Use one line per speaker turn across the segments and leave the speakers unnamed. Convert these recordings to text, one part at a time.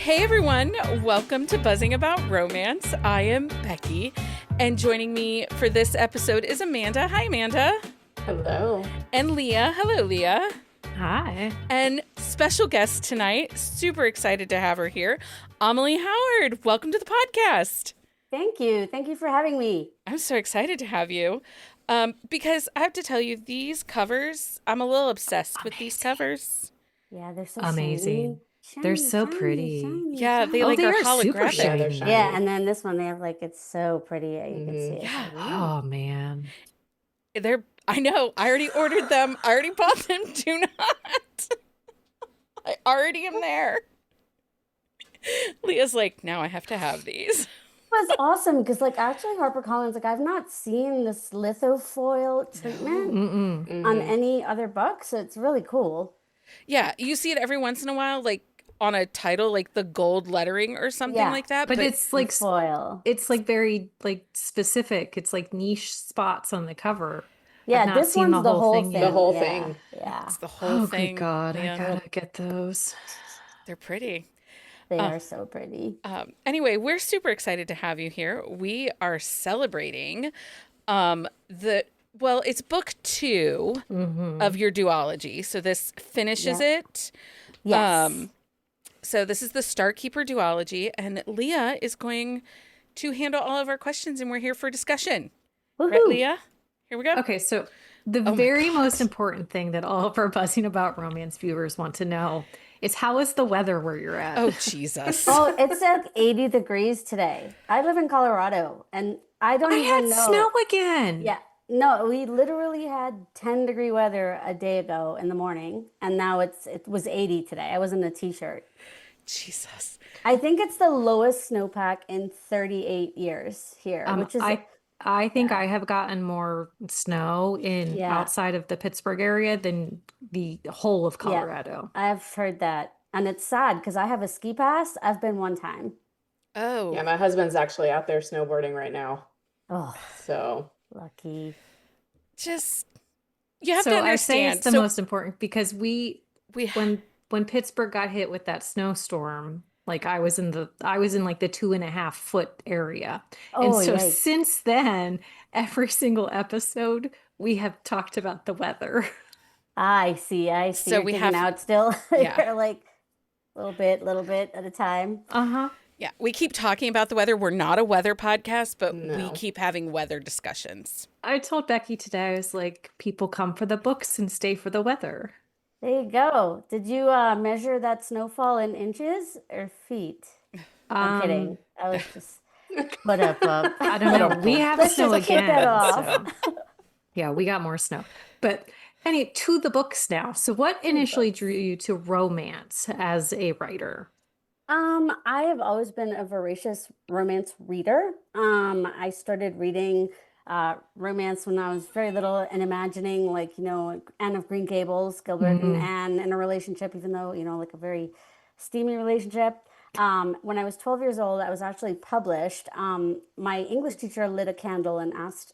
Hey everyone, welcome to Buzzing About Romance. I am Becky, and joining me for this episode is Amanda. Hi, Amanda.
Hello.
And Leah. Hello, Leah.
Hi.
And special guest tonight, super excited to have her here, Amalie Howard. Welcome to the podcast.
Thank you. Thank you for having me.
I'm so excited to have you because I have to tell you, these covers, I'm a little obsessed with these covers.
Yeah, they're so
Amazing.
shiny.
They're so pretty.
Yeah, they
Oh,
like
they
are
are super
holographic.
shiny.
Yeah, and then this one, they have like, it's so pretty. You can see it.
Yeah.
Oh, man.
I know. I already ordered them. I already bought them. Do not. I already am there. Leah's like, now I have to have these.
It was awesome because, like, actually, HarperCollins, like, I've not seen this lithofoil treatment on any other book, so it's really cool.
Yeah, you see it every once in a while, like on a title, like the gold lettering or something like that.
But it's like
foil.
It's like very like specific. It's like niche spots on the cover.
Yeah,
I've not
this
seen
one's the whole thing.
yet.
The
whole thing.
Yeah,
It's the whole thing.
Good God,
Leah.
I gotta get those.
They're pretty.
they are so pretty.
Anyway, we're super excited to have you here. We are celebrating it's book 2 of your duology. So this finishes it.
Yes.
So this is the Starkeeper duology, and Leah is going to handle all of our questions, and we're here for discussion.
Woohoo.
Right, Leah? Here we go.
Okay, so the very most important thing that all of our Buzzing About Romance viewers want to know is how is the weather where you're at?
Oh, Jesus.
Oh, it's like 80 degrees today. I live in Colorado, and I don't
I
even
had
know.
snow again.
Yeah. No, we literally had 10-degree weather a day ago in the morning, and now it was 80 today. I was in a t-shirt.
Jesus.
I think it's the lowest snowpack in 38 years here, which is
I think I have gotten more snow in
Yeah.
outside of the Pittsburgh area than the whole of Colorado.
I've heard that, and it's sad because I have a ski pass. I've been one time.
Oh.
Yeah, my husband's actually out there snowboarding right now.
Oh,
So,
lucky.
Just, you have
So
to
I say
understand.
it's the most important because
we
when Pittsburgh got hit with that snowstorm, like I was in like the 2.5 foot area. And
Oh,
so
yikes.
since then, every single episode we have talked about the weather.
I see.
So
You're
we
digging
have-
out still.
Yeah.
You're like little bit at a time.
Uh-huh.
Yeah, we keep talking about the weather. We're not a weather podcast, but we
No.
keep having weather discussions.
I told Becky today, I was like, people come for the books and stay for the weather.
There you go. Did you measure that snowfall in inches or feet? I'm kidding. I was just put up.
I don't know. We have
Let's
snow
just kick
again.
that off.
So. Yeah, we got more snow. But anyway, to the books now. So what initially drew you to romance as a writer?
I have always been a voracious romance reader. I started reading romance when I was very little and imagining, like, Anne of Green Gables, Gilbert and Anne in a relationship, even though, like a very steamy relationship. When I was 12 years old, I was actually published. My English teacher lit a candle and asked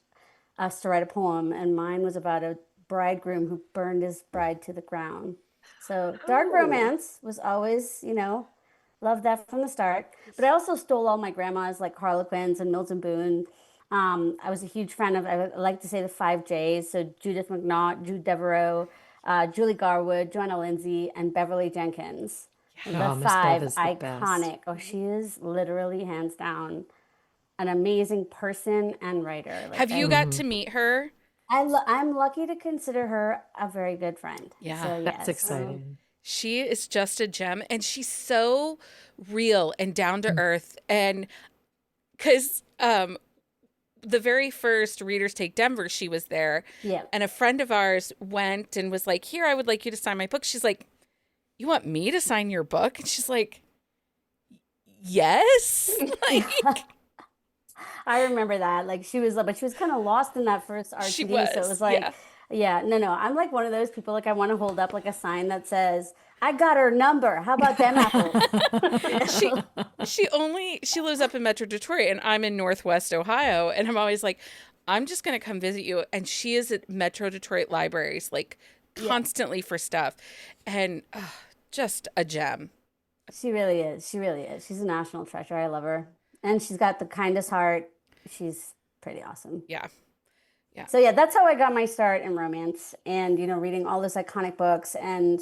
us to write a poem, and mine was about a bridegroom who burned his bride to the ground. So dark romance was always, loved that from the start. But I also stole all my grandmas, like Harlequins and Milton Boone. I was a huge fan of, I like to say, the 5 J's. So Judith McNaught, Jude Devereaux, Julie Garwood, Joanna Lindsay, and Beverly Jenkins.
Oh,
The
Miss
5
Bev is the
iconic.
best.
Oh, she is literally hands down an amazing person and writer. Like,
Have you got to meet her?
I'm lucky to consider her a very good friend.
Yeah,
So,
That's
yes.
exciting.
She is just a gem, and she's so real and down to earth. And because the very first Readers Take Denver, she was there.
Yeah.
And a friend of ours went and was like, here, I would like you to sign my book. She's like, you want me to sign your book? And she's like, yes. Like,
I remember that. Like, she was kind of lost in that first RTD.
She
So it
was,
was like, no. I'm like one of those people, like, I want to hold up like a sign that says, I got her number. How about them apples?
she lives up in Metro Detroit, and I'm in Northwest Ohio, and I'm always like, I'm just going to come visit you. And she is at Metro Detroit libraries, like constantly for stuff. And just a gem.
She really is. She really is. She's a national treasure. I love her. And she's got the kindest heart. She's pretty awesome.
Yeah. Yeah.
So yeah, that's how I got my start in romance and, reading all those iconic books. And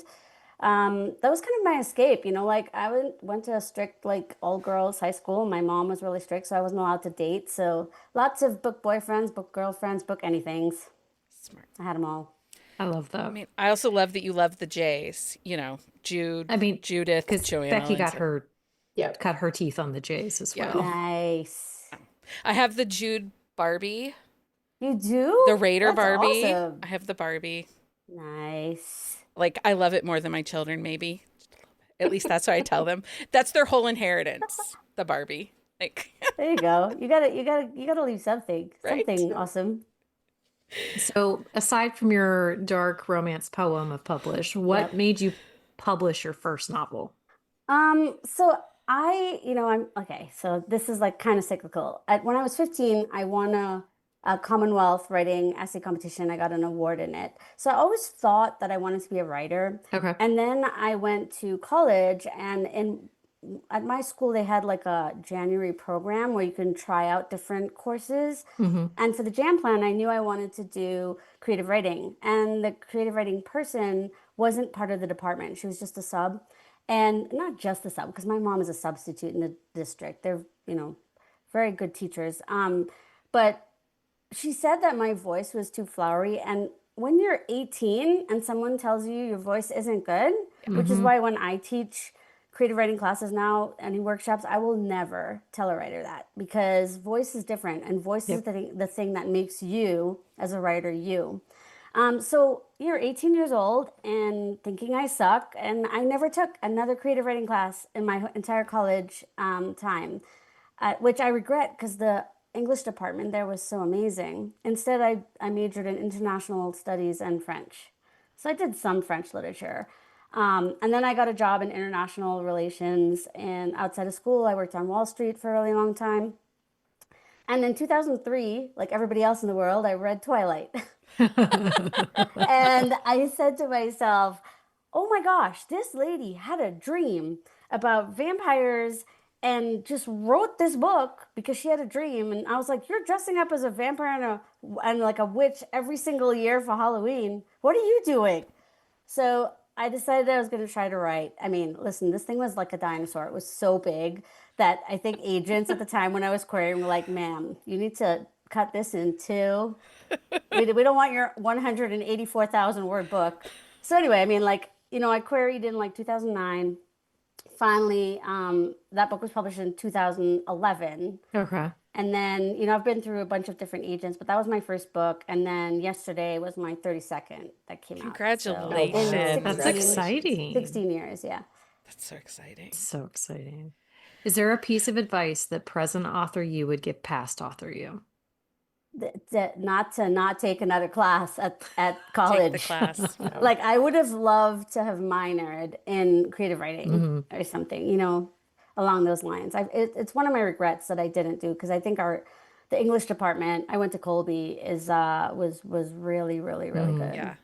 that was kind of my escape, like I went to a strict, like all girls high school. My mom was really strict, so I wasn't allowed to date. So lots of book boyfriends, book girlfriends, book anythings.
Smart.
I had them all.
I love
I
that.
mean, I also love that you love the J's, Jude,
I mean,
Judith,
because
Joanna.
Becky
Lindsay.
Yep.
cut her teeth on the J's as
Yeah.
well.
Nice.
I have the Jude Barbie,
You do?
the Raider
That's
Barbie.
awesome.
I have the Barbie.
Nice.
Like, I love it more than my children, maybe. At least that's what I tell them. That's their whole inheritance, the Barbie. Like,
There you go. You gotta leave something.
Right?
Something awesome.
So, aside from your dark romance poem of Publish, what
Yep.
made you publish your first novel?
So I'm okay. So this is like kind of cyclical. When I was 15, I won a Commonwealth writing essay competition. I got an award in it. So I always thought that I wanted to be a writer.
Okay.
And then I went to college, and at my school they had like a January program where you can try out different courses.
Mm-hmm.
And for the jam plan, I knew I wanted to do creative writing. And the creative writing person wasn't part of the department. She was just a sub. And not just a sub, because my mom is a substitute in the district. They're, very good teachers. But she said that my voice was too flowery. And when you're 18 and someone tells you your voice isn't good, which is
Mhm.
why when I teach creative writing classes now, any workshops, I will never tell a writer that, because voice is different, and voice is
Yep.
the thing that makes you as a writer you. So you're 18 years old and thinking I suck, and I never took another creative writing class in my entire college time, which I regret because the English department there was so amazing. Instead, I majored in international studies and French. So I did some French literature. And then I got a job in international relations, and outside of school, I worked on Wall Street for a really long time. And in 2003, like everybody else in the world, I read Twilight. And I said to myself, oh my gosh, this lady had a dream about vampires and just wrote this book because she had a dream. And I was like, you're dressing up as a vampire and like a witch every single year for Halloween. What are you doing? So I decided I was going to try to write. I mean, listen, this thing was like a dinosaur. It was so big that I think agents at the time when I was querying were like, ma'am, you need to cut this in two. We don't want your 184,000 word book. So anyway, I mean, like, I queried in like 2009. Finally, that book was published in 2011.
Okay.
And then, I've been through a bunch of different agents, but that was my first book. And then yesterday was my 32nd that came out. So
Congratulations.
in
That's
16
exciting.
16 years, yeah.
That's so exciting.
So exciting. Is there a piece of advice that present author you would give past author you?
Not to not take another class at
Take
college.
the class.
Like I would have loved to have minored in creative writing
Mhm.
or something, along those lines. It's one of my regrets that I didn't do, because I think the English department, I went to Colby, was really, really, really
Mhm.
good.
Yeah.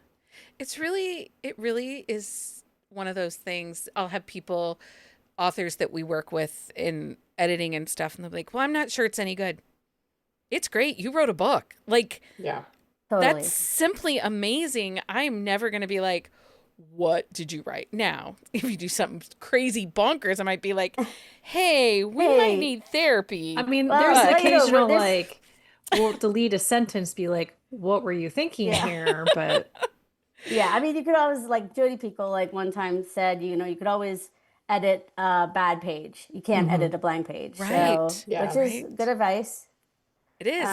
It really is one of those things. I'll have people, authors that we work with in editing and stuff, and they're like, well, I'm not sure it's any good. It's great. You wrote a book. Like,
Yeah.
Totally.
that's simply amazing. I'm never going to be like, what did you write? Now, if you do something crazy bonkers, I might be like, hey, we might
Hey.
need therapy.
I mean,
Well,
there's
well,
occasional
there's-
like, we'll delete a sentence, be like, what were you thinking
Yeah.
here? But
Yeah, I mean, you could always, like Jodi Picoult, like one time said, you could always edit a bad page. You can't
Mhm.
edit a blank page.
Right.
So,
Yeah.
which is
Right.
good advice.
It is.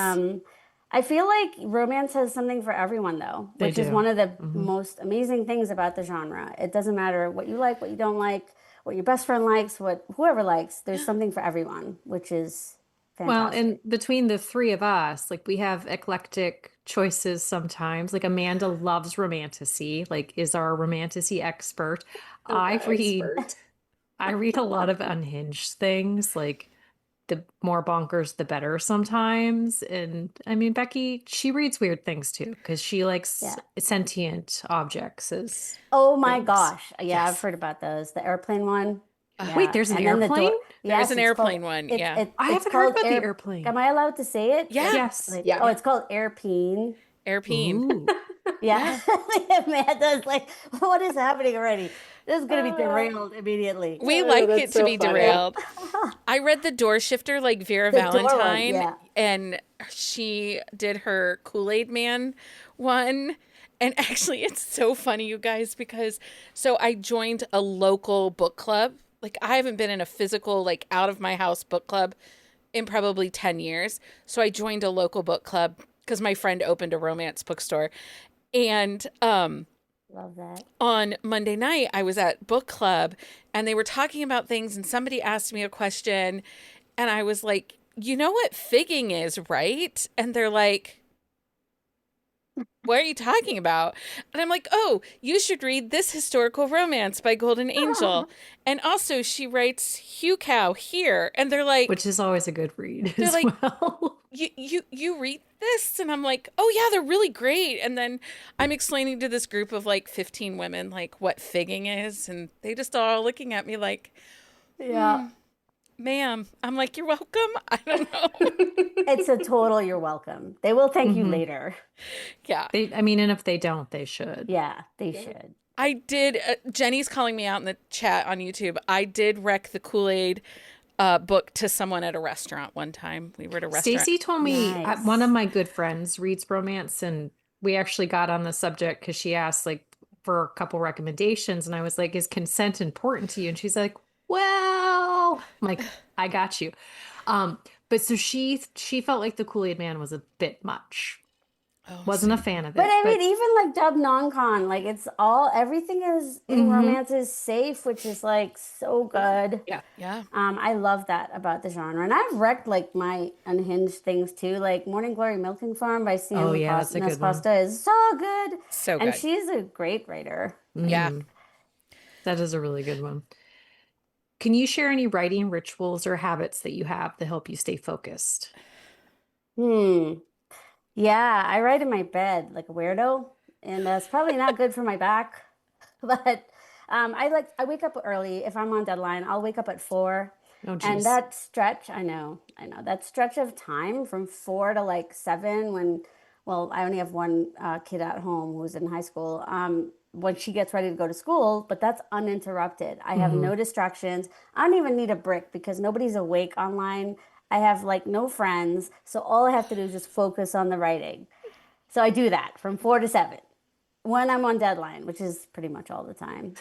I feel like romance has something for everyone, though,
They
which is
do.
one of the
Mhm.
most amazing things about the genre. It doesn't matter what you like, what you don't like, what your best friend likes, what whoever likes. There's something for everyone, which is
well,
fantastic.
and between the three of us, like we have eclectic choices sometimes. Like Amanda loves romantasy, like is our romantasy expert. I read
Expert.
I read a lot of unhinged things, like the more bonkers, the better sometimes. And I mean, Becky, she reads weird things too, because she likes
Yeah.
sentient objects as
Oh my
things.
gosh. Yeah, I've
Yes.
heard about those. The airplane one. Yeah.
Wait, there's an
And then the
airplane?
There's an
it's called
airplane one.
it,
Yeah.
it,
I
it's
haven't heard
called
about the airplane.
Am I allowed to say it?
Yeah.
Yes.
Oh,
Yeah.
it's called Airpeen.
Airplane.
Ooh.
Yeah. Amanda's like, what is happening already? This is gonna be derailed immediately.
We
Oh,
like
that's
it to
so
be
funny.
derailed. I read The Door Shifter, like Vera
The door one,
Valentine,
yeah.
and she did her Kool-Aid Man one. And actually, it's so funny, you guys, because so I joined a local book club. Like, I haven't been in a physical, like, out of my house book club in probably 10 years. So I joined a local book club because my friend opened a romance bookstore. And
Love that.
on Monday night, I was at book club and they were talking about things, and somebody asked me a question, and I was like, you know what figging is, right? And they're like, what are you talking about? And I'm like, oh, you should read this historical romance by Golden Angel. And also, she writes Hugh Cow here. And they're like,
Which is always a good read
They're
as
like,
well.
you read this? And I'm like, oh yeah, they're really great. And then I'm explaining to this group of like 15 women like what figging is, and they just all looking at me like,
Yeah.
ma'am. I'm like, you're welcome. I don't know.
It's a total you're welcome. They will thank you
Mhm.
later.
Yeah.
And if they don't, they should.
Yeah, they should.
I did. Jenny's calling me out in the chat on YouTube. I did wreck the Kool-Aid book to someone at a restaurant one time. We were at a restaurant.
Stacy told me
Nice.
one of my good friends reads romance, and we actually got on the subject because she asked like for a couple recommendations, and I was like, "Is consent important to you?" And she's like, "Well," I'm like, "I got you." But so she felt like the Kool-Aid Man was a bit much.
Oh,
Wasn't a fan of it.
But I mean, even like dub non-con, like it's all everything is in
Mhm.
romance is safe, which is like so good.
Yeah.
yeah.
I love that about the genre, and I've wrecked like my unhinged things too. Like Morning Glory Milking Farm by Sam
Oh, yeah, that's a good one.
Costa is so good,
So
and
good.
she's a great writer.
Yeah.
Mhm. That is a really good one. Can you share any writing rituals or habits that you have to help you stay focused?
Yeah, I write in my bed like a weirdo, and that's probably not good for my back. But I wake up early. If I'm on deadline, I'll wake up at 4.
Oh,
And
geez.
that stretch, I know, that stretch of time from 4 to like 7 when, well, I only have one kid at home who's in high school, when she gets ready to go to school, but that's uninterrupted. I have no distractions. I don't even need a brick because nobody's awake online. I have like no friends. So all I have to do is just focus on the writing. So I do that from 4 to 7 when I'm on deadline, which is pretty much all the time.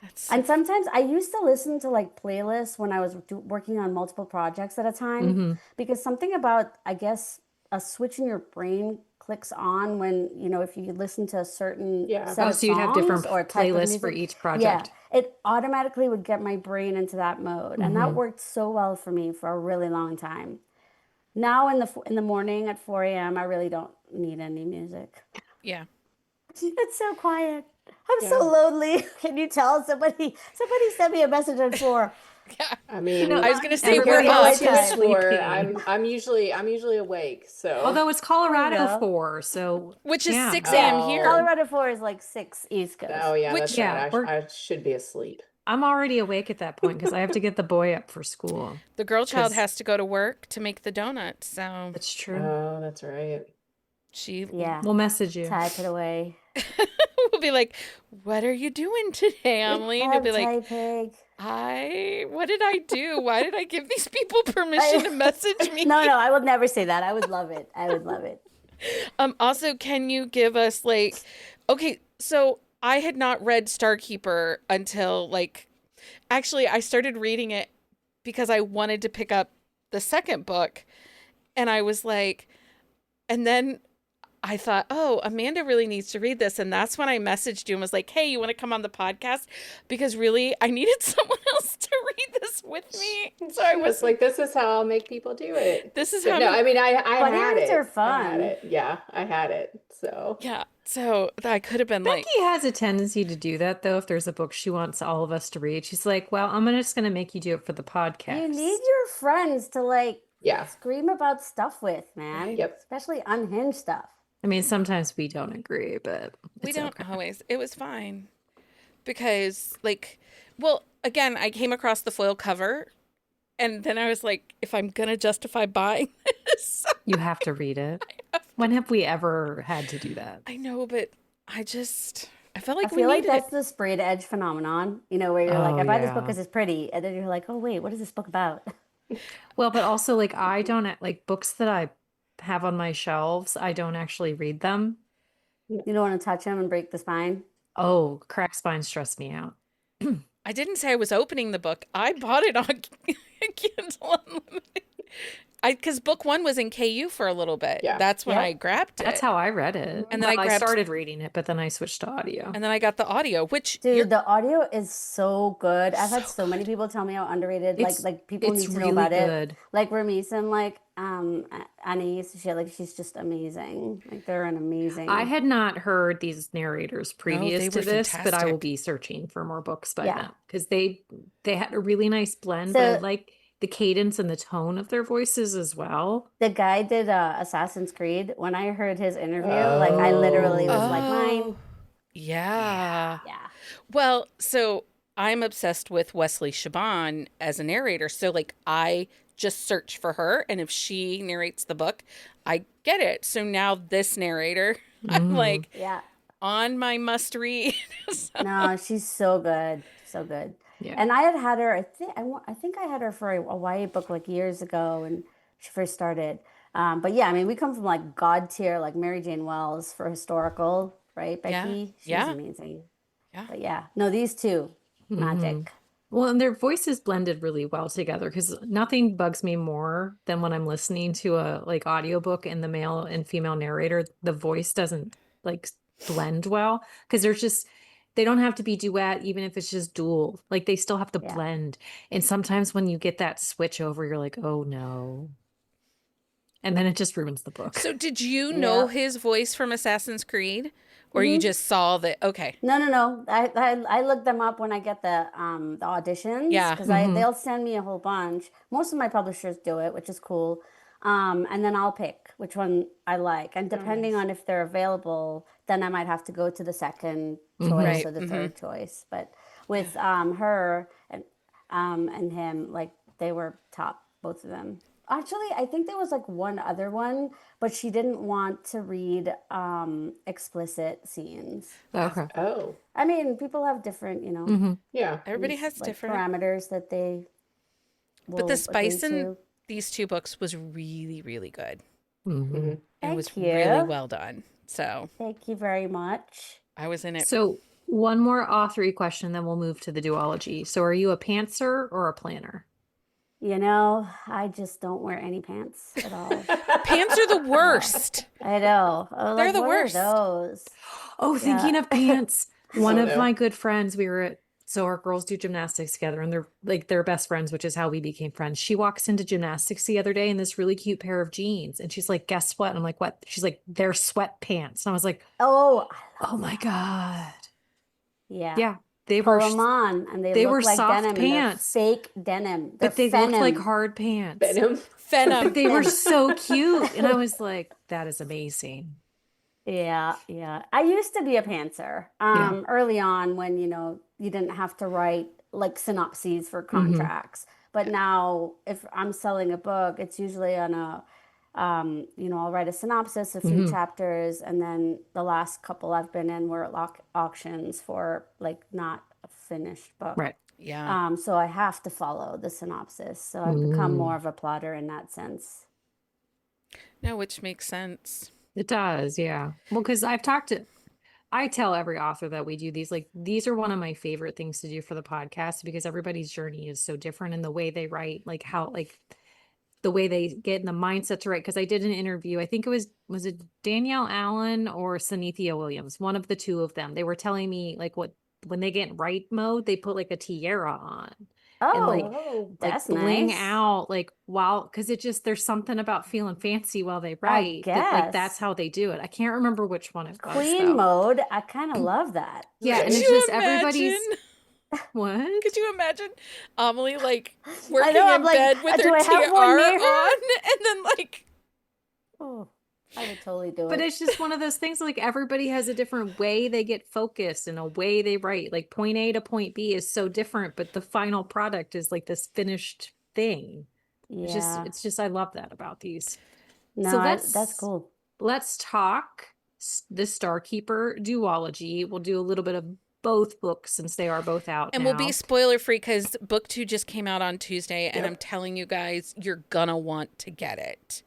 That's
And sometimes I used to listen to like playlists when I was working on multiple projects at a time
Mhm.
because something about, I guess, a switch in your brain clicks on when, if you listen to a certain
Yeah.
set
Oh,
of
so you'd have different
songs or type of
playlists for
music.
each
Yeah,
project.
it automatically would get my brain into that mode. And that
Mhm.
worked so well for me for a really long time. Now in the morning at 4 a.m., I really don't need any music.
yeah.
It's so quiet. I'm so
Yeah.
lonely. Can you tell somebody sent me a message at 4.
Yeah.
I mean,
No,
I was gonna say
Everybody
we're
compared to
else
up.
is
Becky's
sleeping.
score, I'm usually awake. So
Although it's
There
Colorado
you go.
4, so
Which is
yeah.
6
Yeah,
a.m. here.
Colorado 4 is like 6 East
oh
Coast.
yeah,
Which-
that's
Yeah,
right.
we're-
I should be asleep.
I'm already awake at that point because I have to get the boy up for school.
The girl child
'Cause-
has to go to work to make the donuts, so
That's true.
Oh, that's right.
she
Yeah,
We'll message you.
type it away.
will be like, "What are you doing today, Amalie?" And you'll be like,
Type pig.
what did I do? Why did I give these people permission to message me?"
No, I would never say that. I would love it. I would love it.
Also, can you give us like, okay, so I had not read Starkeeper until like, actually, I started reading it because I wanted to pick up the second book, and I was like, and then I thought, oh, Amanda really needs to read this. And that's when I messaged you and was like, hey, you want to come on the podcast? Because really, I needed someone else to read this with me. So I was
like, this is how I'll make people do it.
this is
But
how,
no, I mean, I
Funny
had
reads
it.
are
I had
fun.
it. Yeah, I had it. So
yeah. So I could have been like,
Becky has a tendency to do that, though. If there's a book she wants all of us to read, she's like, well, I'm just going to make you do it for the podcast.
You need your friends to like
yeah,
scream about stuff with, man.
Yep.
Especially unhinged stuff.
I mean, sometimes we don't agree, but
we
it's
don't
okay.
always. It was fine because like, well, again, I came across the foil cover, and then I was like, if I'm going to justify buying this,
You have to read it. When have we ever had to do that?
I know, but I felt
I
like we
feel like
needed
that's
it.
the sprayed edge phenomenon, where you're like,
Oh,
I buy this book
yeah.
because it's pretty. And then you're like, oh, wait, what is this book about?
Well, but also like I don't like books that I have on my shelves, I don't actually read them.
You don't want to touch them and break the spine.
Oh, cracked spines stress me out.
I didn't say I was opening the book. I bought it on Kindle Unlimited. Because book 1 was in KU for a little bit.
Yeah.
That's when
Yep.
I grabbed it.
That's how I read it.
And then
Well,
I
I
grabbed-
started reading it, but then I switched to audio.
And then I got the audio, which
Dude, the audio is so good. I've had
So
so many people tell me how underrated,
It's-
like people
it's
need to know
really
about it.
good.
Like Ramiz and like Anais, she's just amazing. Like they're an amazing.
I had not heard these narrators previous
they
to
were
this, but I will
fantastic.
be searching for more books by
Yeah.
now because they had a really nice blend, but I
So-
like the cadence and the tone of their voices as well.
The guy did Assassin's Creed. When I heard his interview, like I literally was like, mine.
Oh, yeah.
Yeah.
Well, so I'm obsessed with Wesley Shaban as a narrator. So like I just search for her, and if she narrates the book, I get it. So now this narrator, I'm
Mhm.
like
Yeah.
on my must read.
No, she's so good. So good.
Yeah.
And I had her, I think I had her for a YA book like years ago when she first started. But yeah, I mean, we come from like God tier, like Mary Jane Wells for historical, right,
Yeah.
Becky? She's
Yeah.
amazing.
Yeah.
But yeah, no, these two, magic.
Well, and their voices blended really well together because nothing bugs me more than when I'm listening to a like audiobook and the male and female narrator, the voice doesn't like blend well because they don't have to be duet, even if it's just dual. Like they still have to
Yeah.
blend. And sometimes when you get that switch over, you're like, oh no. And then it just ruins the book.
So did you know
Yeah.
his voice from Assassin's Creed? Or you just saw that? Okay.
No. I look them up when I get the auditions.
Yeah.
Because they'll send me a whole bunch. Most of my publishers do it, which is cool. And then I'll pick which one I like. And depending on if they're available, then I might have to go to the second choice
Right.
or the third choice. But with her and him, like they were top, both of them. Actually, I think there was like one other one, but she didn't want to read explicit scenes.
Okay.
Oh,
I mean, people have different,
yeah.
Everybody
these,
has
like,
different.
parameters that they
But
will
the spice
agree
in
to.
these two books was really, really good.
Mhm.
It
Thank
was
you.
really well done. So
Thank you very much.
I was in it.
So one more authory question, then we'll move to the duology. So are you a pantser or a planner?
I just don't wear any pants at all.
Pants are the worst.
I know. Oh,
They're
like,
the
what are
worst.
those?
Oh, thinking
Yeah.
of pants. One
Oh,
of
no.
my good friends, so our girls do gymnastics together and they're best friends, which is how we became friends. She walks into gymnastics the other day in this really cute pair of jeans. And she's like, guess what? And I'm like, what? She's like, they're sweatpants. And I was like,
Oh,
oh my God.
yeah.
Yeah. They
Pull
were,
them on, and they
they
look
were
like
soft
denim, and they're
pants.
fake denim. They're
but they looked like
phenom.
hard pants.
Venom.
Phenom.
But they were so cute. And I was like, that is amazing.
Yeah. I used to be a pantser
Yeah.
early on when, you didn't have to write like synopses for
Mm-hmm.
contracts. But now if I'm selling a book, it's usually on I'll write a synopsis, a few
Mhm.
chapters, and then the last couple I've been in were auctions for like not a finished book.
Right.
Yeah.
So I have to follow the synopsis. So I've become more of a plotter in that sense.
No, which makes sense.
It does, yeah. Well, because I tell every author that we do these, like, these are one of my favorite things to do for the podcast because everybody's journey is so different in the way they write, like how, like, the way they get in the mindset to write. Because I did an interview, I think was it Danielle Allen or Sanithia Williams, one of the two of them. They were telling me, like, when they get in write mode, they put like a tiara on. And like
Oh,
like
that's
bling
nice.
out like because there's something about feeling fancy while they write that like that's
guess.
how they do it. I can't remember which one it was
Queen
though.
mode. I kind of love that.
Yeah, and
Could
it's
you
just everybody's
imagine?
what?
Could you imagine Amalie like
I
working
know,
in
I'm like,
bed with
do
her
I have one
tiara
near her?
on, and then like
Oh, I would totally do
But
it.
it's just one of those things, like everybody has a different way they get focused and a way they write. Like point A to point B is so different, but the final product is like this finished thing.
Yeah.
It's just I love that about these.
No,
So
that's
let's
cool.
talk the Starkeeper duology. We'll do a little bit of both books since they are both out
And
now.
we'll be spoiler free because book 2 just came out on Tuesday, and
Yep.
I'm telling you guys, you're gonna want to get it.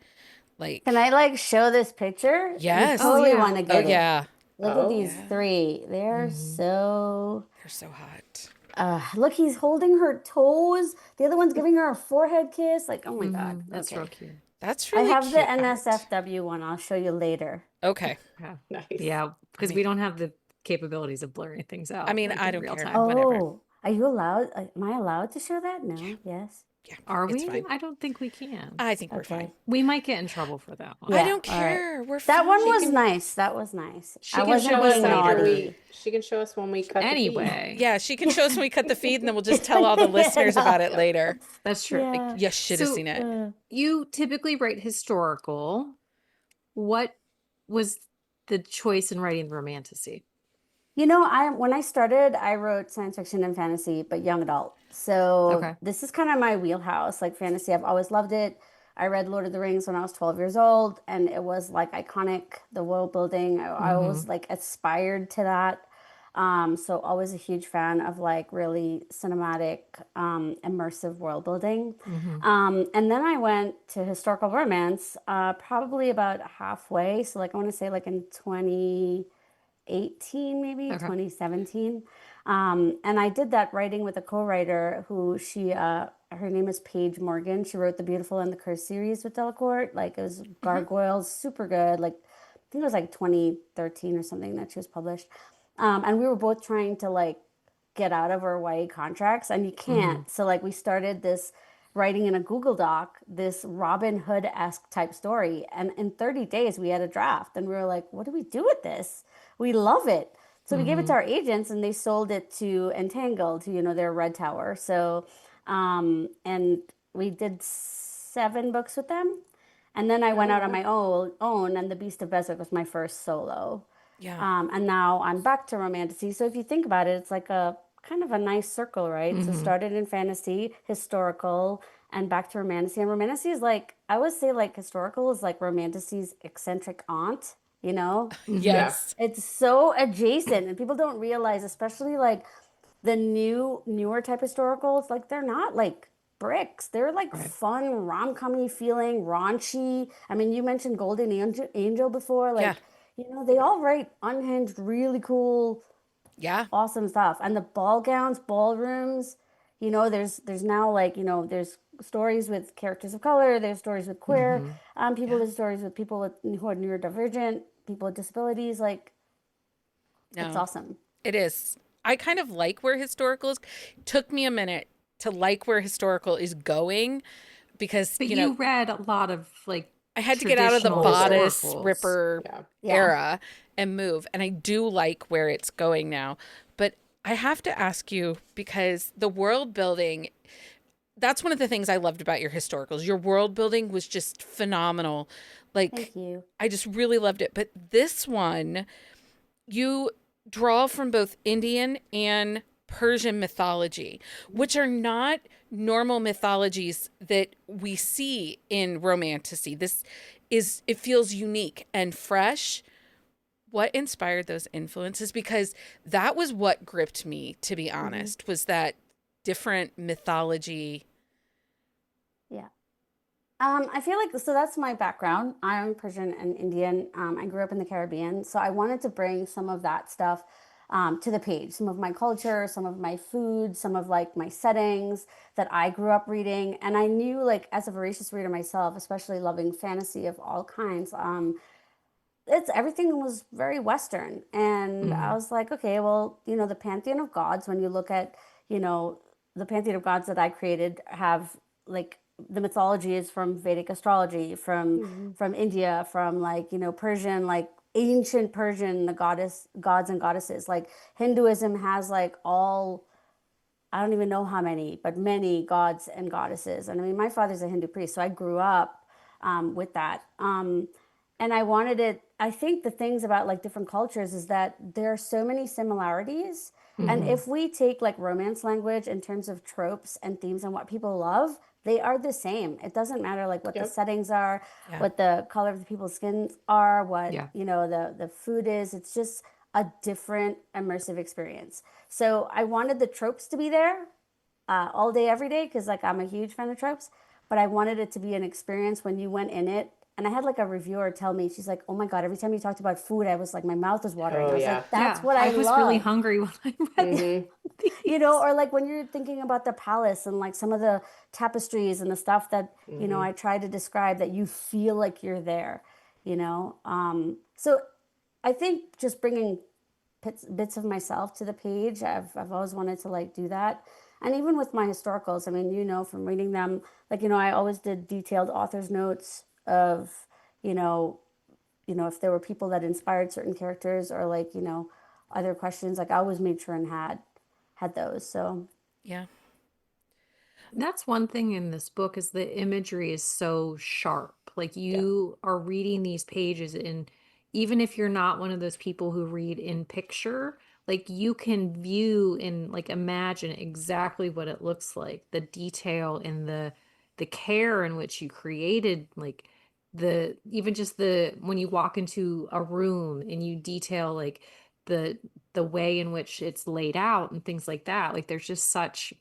Like,
Can I like show this picture?
yes.
You totally
Oh, yeah.
want to
Oh,
get it.
yeah.
Look
Oh.
at these
Yeah.
3. They're so.
They're so hot.
Look, he's holding her toes. The other one's giving her a forehead kiss. Like, oh my God.
That's
Okay.
real cute.
That's
I
really
have the
cute, Art.
NSFW one. I'll show you later.
Okay.
Yeah.
Nice.
Yeah, because we don't have the capabilities of blurring things out.
I mean,
like
I
in
don't
real
care.
time.
Whatever.
Oh, are you allowed? Am I allowed to show that? No. Yes.
Yeah.
Are
it's
we?
fine.
I don't think we can.
I think we're
Okay.
fine.
We might get in trouble for that one.
Yeah.
I don't
all right.
care. We're
That
fine.
one
She
was
can-
nice. That was nice.
She
I
can
wasn't
show us
being
after
naughty.
she can show us when we cut the feed.
Anyway,
Yeah, she can show us when we cut the feed, and then we'll just tell all the listeners about it later.
that's true.
Yeah.
You should have
So-
seen it.
You typically write historical. What was the choice in writing romantasy?
You know, when I started, I wrote science fiction and fantasy, but young adult. So
Okay.
this is kind of my wheelhouse, like fantasy. I've always loved it. I read Lord of the Rings when I was 12 years old, and it was like iconic, the world building. I always like aspired to that. So always a huge fan of like really cinematic, immersive world building. And then I went to historical romance, probably about halfway. So like I want to say like in 2018, maybe
Okay.
2017. And I did that writing with a co-writer who her name is Paige Morgan. She wrote the Beautiful and the Cursed series with Delacorte. Like it was Gargoyles, super good. Like I think it was like 2013 or something that she was published. And we were both trying to like get out of our YA contracts, and you can't. So like we started this writing in a Google Doc, this Robin Hood-esque type story. And in 30 days we had a draft, and we were like, what do we do with this? We love it. So we gave it to our agents, and they sold it to Entangled, to, their Red Tower. So, and we did 7 books with them. And then I went out on my own, and The Beast of Beswick was my first solo.
Yeah.
And now I'm back to romantasy. So if you think about it, it's like a kind of a nice circle, right? So started in fantasy, historical, and back to romantasy. And romantasy is like, I would say like historical is like romantasy's eccentric aunt,
Yes.
It's so adjacent, and people don't realize, especially like the newer type historicals, like they're not like bricks. They're like fun, rom-com-y feeling, raunchy. I mean, you mentioned Golden Angel before. Like, they all write unhinged, really cool,
Yeah.
awesome stuff. And the ball gowns, ballrooms, there's now like, there's stories with characters of color, there's stories with queer people, there's stories with people who are neurodivergent, people with disabilities. Like, it's
No,
awesome.
it is. I kind of like where historical is. Took me a minute to like where historical is going because,
But you read a lot of like
I had to get out of the
traditional
bodice
historicals.
ripper
Yeah.
era and move. And I do like where it's going now. But I have to ask you, because the world building, that's one of the things I loved about your historicals. Your world building was just phenomenal. Like,
Thank you.
I just really loved it. But this one, you draw from both Indian and Persian mythology, which are not normal mythologies that we see in romantasy. It feels unique and fresh. What inspired those influences? Because that was what gripped me, to be honest, was that different mythology.
Yeah. I feel like, so that's my background. I'm Persian and Indian. I grew up in the Caribbean. So I wanted to bring some of that stuff to the page, some of my culture, some of my food, some of like my settings that I grew up reading. And I knew, like, as a voracious reader myself, especially loving fantasy of all kinds, everything was very Western. And I was like, okay, well, the pantheon of gods, when you look at, the pantheon of gods that I created have like the mythology is from Vedic astrology, from India, from like, Persian, like ancient Persian, the gods and goddesses. Like Hinduism has like I don't even know how many, but many gods and goddesses. And I mean, my father's a Hindu priest, so I grew up with that. And I wanted it, I think the things about like different cultures is that there are so many similarities. And
Mm-hmm.
if we take like romance language in terms of tropes and themes and what people love, they are the same. It doesn't matter like what the
Yep.
settings are,
Yeah.
what the color of the people's skins are, what,
Yeah.
you know, the food is. It's just a different immersive experience. So I wanted the tropes to be there all day, every day, because like I'm a huge fan of tropes, but I wanted it to be an experience when you went in it. And I had like a reviewer tell me, she's like, "Oh my God, every time you talked about food, I was like, my mouth was watering."
Oh
I was
yeah.
like, that's
Yeah.
what I
I was really
love.
hungry when I read
Mm-hmm.
You know,
these.
or like when you're thinking about the palace and like some of the tapestries and the stuff that, you know,
Mm-hmm.
I try to describe that you feel like you're there, you know? So I think just bringing bits of myself to the page. I've always wanted to like do that. And even with my historicals, I mean, you know, from reading them, like, you know, I always did detailed author's notes of, you know, if there were people that inspired certain characters or like, you know, other questions, like I always made sure and had those. So
Yeah.
That's one thing in this book is the imagery is so sharp. Like
Yeah.
you are reading these pages and even if you're not one of those people who read in picture, like you can view and like imagine exactly what it looks like, the detail and the care in which you created like the even just the when you walk into a room and you detail like the the way in which it's laid out and things like that. Like there's just such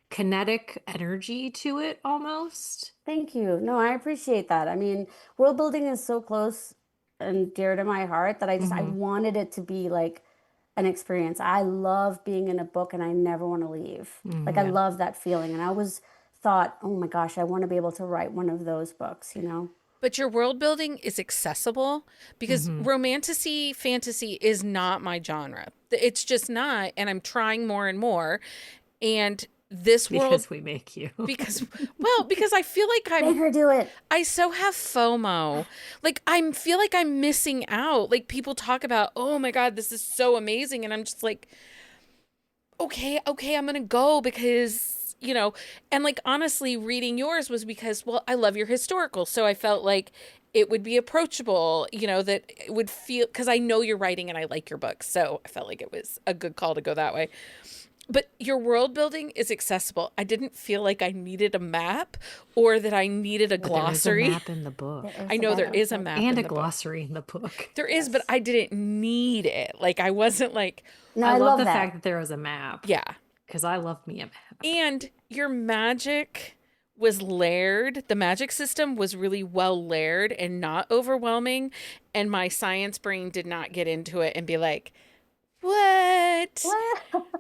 kinetic energy to it almost.
thank you. No, I appreciate that. I mean, world building is so close and dear to my heart that I
Hmm.
wanted it to be like an experience. I love being in a book and I never want to leave. Like I
Yeah.
love that feeling. And I always thought, oh my gosh, I want to be able to write one of those books, you know?
But your world building is accessible because
Hmm.
romantasy fantasy is not my genre. It's just not. And I'm trying more and more. And this world,
Because we make you.
because I feel like
Make her do it.
I so have FOMO. Like I feel like I'm missing out. Like people talk about, oh my God, this is so amazing. And I'm just like, okay, I'm gonna go because, and like honestly, reading yours was because, well, I love your historical. So I felt like it would be approachable, that it would feel because I know you're writing and I like your books. So I felt like it was a good call to go that way. But your world building is accessible. I didn't feel like I needed a map or that I needed a
But there is a
glossary.
map in the book
There
I
is a
know there
map
Yeah.
in the
is a
book.
map
and
in
a
the book.
glossary in the book.
There is, but
Yes.
I didn't need it. Like I wasn't like,
No,
I
I
love
love
the
that.
fact that there was a map
yeah.
because I love me a map.
And your magic was layered. The magic system was really well layered and not overwhelming. And my science brain did not get into it and be like, what?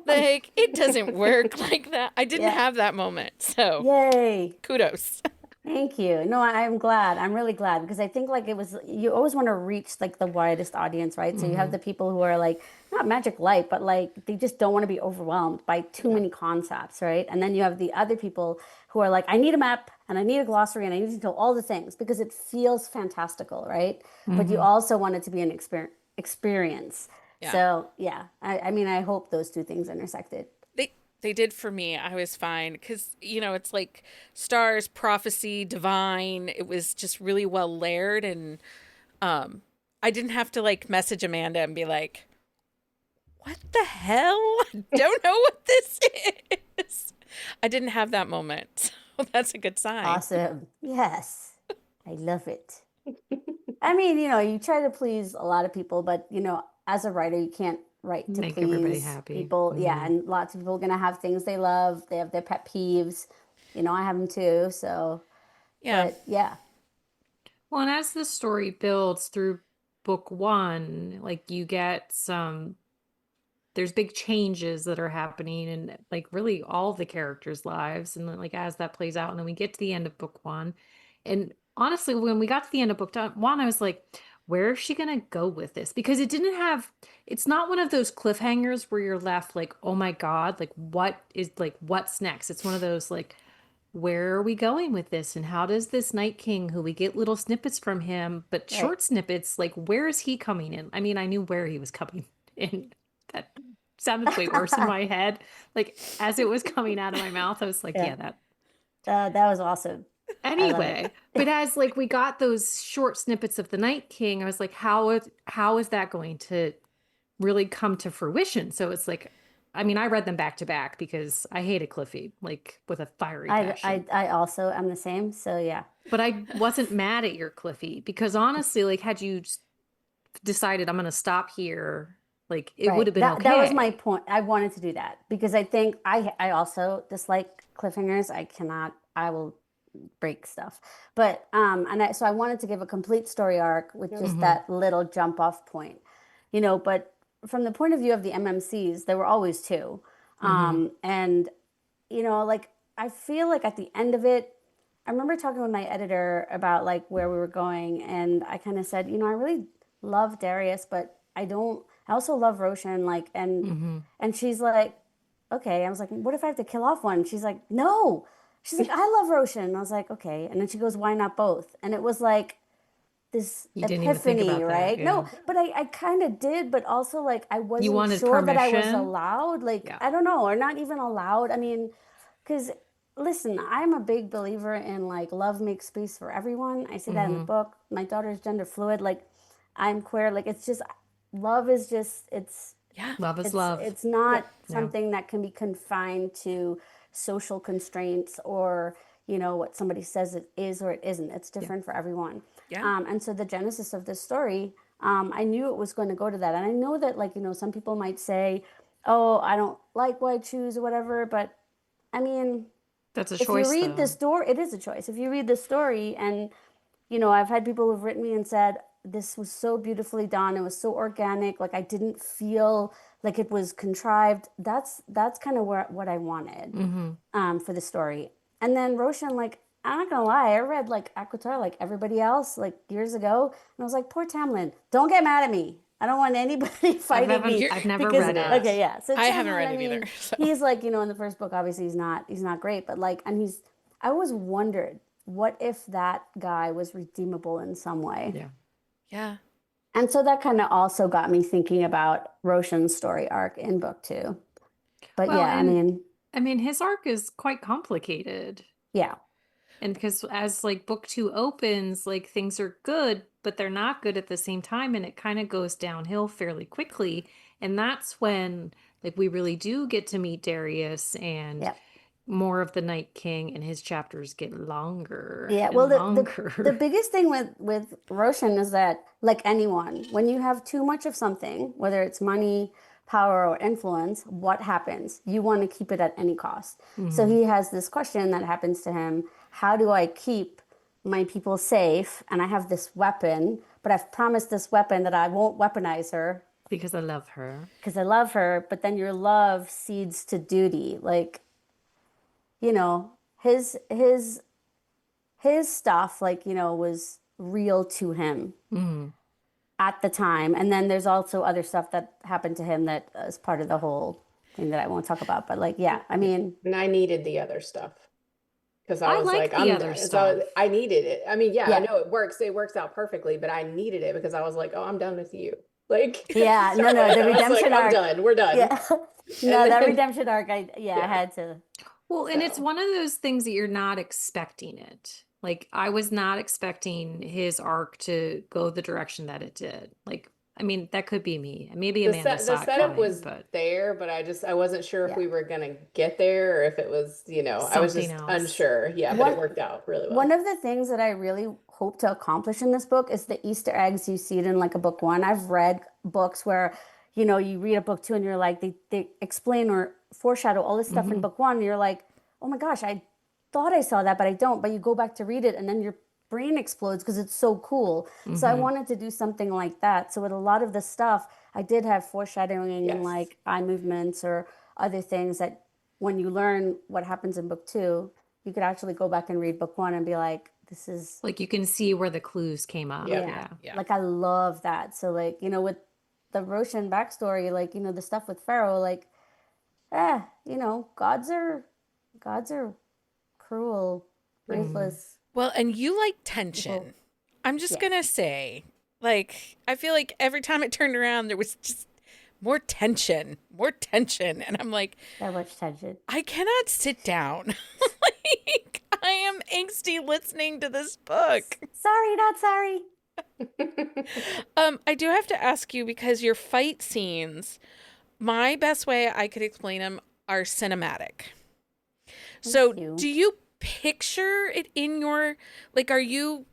Like, it doesn't work like that. I didn't
Yeah.
have that moment. So
Yay.
kudos.
Thank you. No, I'm glad. I'm really glad because I think like it was, you always want to reach like the widest audience, right? So you have
Hmm.
the people who are like, not magic light, but like they just don't want to be overwhelmed by too
Yeah.
many concepts, right? And then you have the other people who are like, I need a map and I need a glossary and I need to know all the things because it feels fantastical, right? But you
Hmm.
also want it to be an experience.
Yeah.
So yeah, I mean, I hope those two things intersected.
They did for me. I was fine because, it's like stars, prophecy, divine. It was just really well layered. And I didn't have to like message Amanda and be like, what the hell? I don't know what this is. I didn't have that moment. So that's a good sign.
Awesome. Yes, I love it. I mean, you try to please a lot of people, but as a writer, you can't write to
Make everybody
please
happy.
people. Yeah,
Hmm.
and lots of people are gonna have things they love. They have their pet peeves. I have them too. So,
Yeah.
but yeah,
Well, and as the story builds through book one, like you get there's big changes that are happening in like really all the characters' lives. And then like as that plays out, and then we get to the end of book one. And honestly, when we got to the end of book one, I was like, where is she gonna go with this? Because it's not one of those cliffhangers where you're left like, oh my God, like what's next? It's one of those like, where are we going with this? And how does this Night King, who we get little snippets from him, but
right.
short snippets, like where is he coming in? I mean, I knew where he was coming in. That sounded way worse in my head. Like as it was coming out of my mouth, I was like,
Yeah,
yeah, that
that was awesome.
Anyway, but as like we got those short snippets of the Night King, I was like, how is that going to really come to fruition? So it's like, I mean, I read them back to back because I hated Cliffy, like with a fiery passion.
I also am the same. So yeah.
But I wasn't mad at your Cliffy because honestly, like had you just decided I'm going to stop here, like it would have been okay.
That was my point. I wanted to do that because I think I also dislike cliffhangers. I will break stuff. But so I wanted to give a complete story arc with just that little jump off point. But from the point of view of the MMCs, there were always two. And like I feel like at the end of it, I remember talking with my editor about like where we were going, and I kind of said, I really love Darius, but I also love Roshan, like, and she's like, okay. I was like, what if I have to kill off one? She's like, no. She's like, I love Roshan. And I was like, okay. And then she goes, why not both? And it was like this epiphany, right?
Yeah.
No, but I kind of did, but also like I wasn't
wanted
sure that I was
permission?
allowed. Like, I don't know, or not even allowed. I mean, because listen, I'm a big believer in like love makes space for everyone. I see that in the book. My daughter's gender fluid. Like, I'm queer. Like, it's just, love is just,
Love is love.
It's not something that can be confined to social constraints or, what somebody says it is or it isn't. It's different for everyone.
Yeah.
And so the genesis of this story, I knew it was going to go to that. And I know that, like, some people might say, oh, I don't like what I choose or whatever. But I mean,
That's a
if
choice,
you read the story, it is a choice. If you read the story, and I've had people who've written me and said this was so beautifully done, it was so organic, like I didn't feel like it was contrived. That's kind of what I wanted for the story. And then Roshan, like, I'm not gonna lie, I read like Aquatar like everybody else like years ago, and I was like, poor Tamlin, don't get mad at me. I don't want anybody fighting me.
I've never
because,
read it.
Okay, yeah. So
I haven't
Tamlin,
read it either. So.
He's like, in the first book, obviously he's not great, but like, and I always wondered, what if that guy was redeemable in some way?
Yeah.
Yeah.
And so that kind of also got me thinking about Roshan's story arc in book 2. But
Well,
yeah,
I mean, his arc is quite complicated.
Yeah.
And because as like book 2 opens, like things are good, but they're not good at the same time. And it kind of goes downhill fairly quickly. And that's when like we really do get to meet Darius and more of the Night King, and his chapters get longer.
Yeah, well, the biggest thing with Roshan is that, like anyone, when you have too much of something, whether it's money, power, or influence, what happens? You want to keep it at any cost. So he has this question that happens to him: how do I keep my people safe? And I have this weapon, but I've promised this weapon that I won't weaponize her
because I love her.
Because I love her, but then your love cedes to duty, like. His stuff, like, was real to him at the time. And then there's also other stuff that happened to him that is part of the whole thing that I won't talk about. But like, yeah, I mean.
And I needed the other stuff. Because I was like,
the other stuff.
So I needed it. I mean, yeah, I know it works. It works out perfectly, but I needed it because I was like, oh, I'm done with you. Like,
yeah, no, the redemption arc.
I'm done. We're done.
Yeah. No, that redemption arc, I had to.
Well, and it's one of those things that you're not expecting it. Like, I was not expecting his arc to go the direction that it did. Like, I mean, that could be me. Maybe Amanda saw it
the setup
coming,
was there, but I wasn't sure if we were gonna get there or if it was, I was just unsure. Yeah, but it worked out really well.
One of the things that I really hope to accomplish in this book is the Easter eggs. You see it in like a book 1. I've read books where, you read a book 2 and you're like, they explain or foreshadow all this stuff in book 1. And you're like, oh my gosh, I thought I saw that, but I don't. But you go back to read it and then your brain explodes because it's so cool. So I wanted to do something like that. So with a lot of the stuff, I did have foreshadowing and like eye movements or other things that when you learn what happens in book 2, you could actually go back and read book 1 and be like, this is...
Like you can see where the clues came up.
Yeah. Like I love that. So like, with the Roshan backstory, like, the stuff with Pharaoh, like, gods are cruel, ruthless.
Well, and you like tension.
People.
I'm just going to say, like, I feel like every time it turned around, there was just more tension. And I'm like,
So much tension.
I cannot sit down. Like, I am angsty listening to this book.
Sorry, not sorry.
I do have to ask you, because your fight scenes, my best way I could explain them are cinematic. So do you picture it in your, like, are you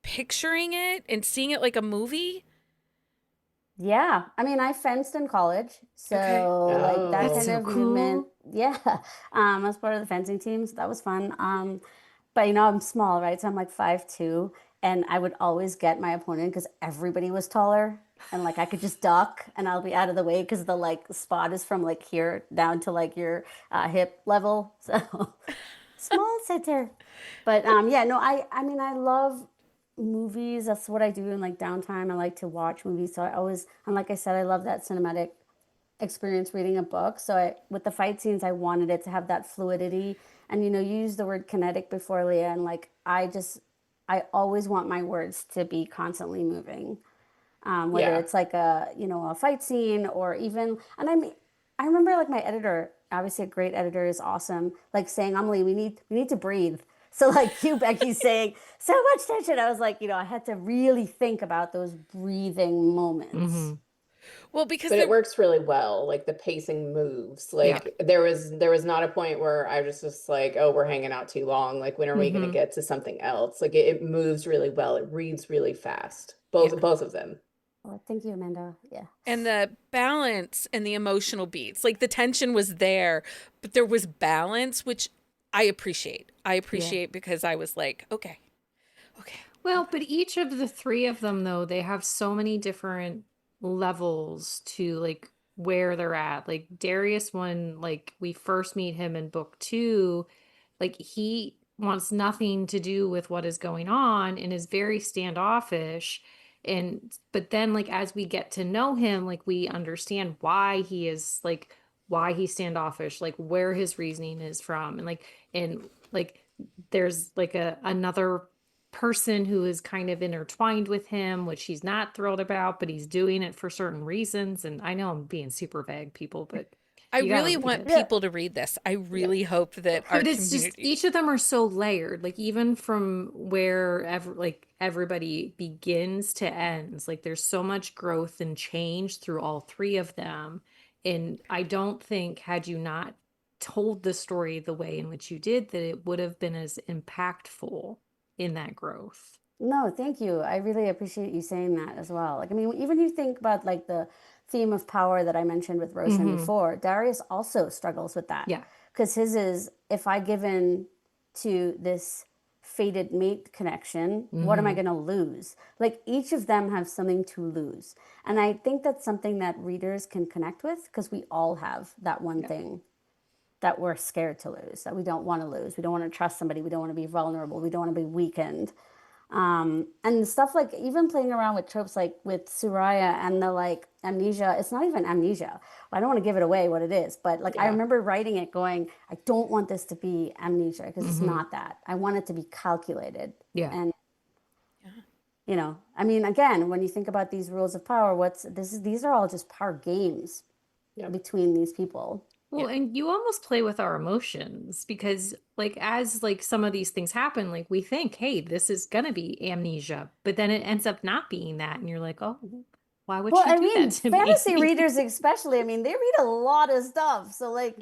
picturing it and seeing it like a movie?
Yeah. I mean, I fenced in college, so like that
That's
kind
so
of movement. Yeah. I was part of the fencing team, so that was fun. But I'm small, right? So I'm like 5'2", and I would always get my opponent because everybody was taller, and like I could just duck and I'll be out of the way because the like spot is from like here down to like your hip level. So small center. But yeah, no, I mean I love movies. That's what I do in like downtime. I like to watch movies. So I always, and like I said, I love that cinematic experience reading a book. So with the fight scenes, I wanted it to have that fluidity. And you used the word kinetic before, Leah, and like I always want my words to be constantly moving. Whether it's like a fight scene or even, and I mean, I remember like my editor, obviously a great editor is awesome, like saying, Amalie, we need to breathe. So like you, Becky, saying so much tension. I was like, I had to really think about those breathing moments.
Well, because
But it works really well. Like the pacing moves. Like there was not a point where I was just like, oh, we're hanging out too long. Like when are we going to get to something else? Like it moves really well. It reads really fast. Both of them.
Oh, thank you, Amanda. Yeah.
And the balance and the emotional beats, like the tension was there, but there was balance, which I appreciate. Because I was like, okay.
Well, but each of the three of them, though, they have so many different levels to like where they're at. Like Darius, when like we first meet him in book 2, like he wants nothing to do with what is going on and is very standoffish. But then like as we get to know him, like we understand why he's standoffish, like where his reasoning is from, and there's like another person who is kind of intertwined with him, which he's not thrilled about, but he's doing it for certain reasons. And I know I'm being super vague, people, but
I really want people to read this. I really hope that our
but it's
community...
just each of them are so layered, like even from where everybody begins to ends, like there's so much growth and change through all three of them. And I don't think, had you not told the story the way in which you did, that it would have been as impactful in that growth.
No, thank you. I really appreciate you saying that as well. Like, I mean, even you think about like the theme of power that I mentioned with Roshan before, Darius also struggles with that.
Yeah.
Because his is, if I give in to this fated mate connection, what am I going to lose? Like each of them have something to lose. And I think that's something that readers can connect with because we all have that one thing that we're scared to lose, that we don't want to lose. We don't want to trust somebody. We don't want to be vulnerable. We don't want to be weakened. And stuff like even playing around with tropes like with Suraya and the like amnesia, it's not even amnesia. I don't want to give it away what it is, but like I remember writing it going, I don't want this to be amnesia because it's not that. I want it to be calculated.
Yeah.
And I mean, again, when you think about these rules of power, these are all just power games between these people.
Well, and you almost play with our emotions because like as like some of these things happen, like we think, hey, this is gonna be amnesia, but then it ends up not being that, and you're like, oh, why would she do that to
fantasy
me?
readers especially, I mean, they read a lot of stuff. So like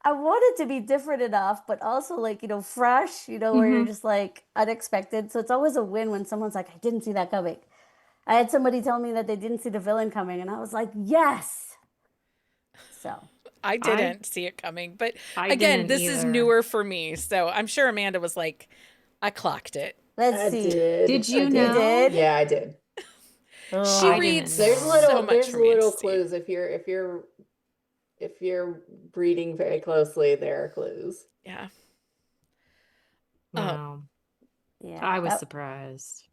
I want it to be different enough, but also like, fresh, where you're just like unexpected. So it's always a win when someone's like, I didn't see that coming. I had somebody tell me that they didn't see the villain coming, and I was like, yes. So
I didn't see it coming, but again, this is newer for me, so I'm sure Amanda was like, I clocked it.
Let's see.
Did you know?
Did?
Yeah, I did.
She reads
There's
so much
little clues if you're reading very closely. There are clues.
Yeah.
Wow.
Yeah.
I was surprised.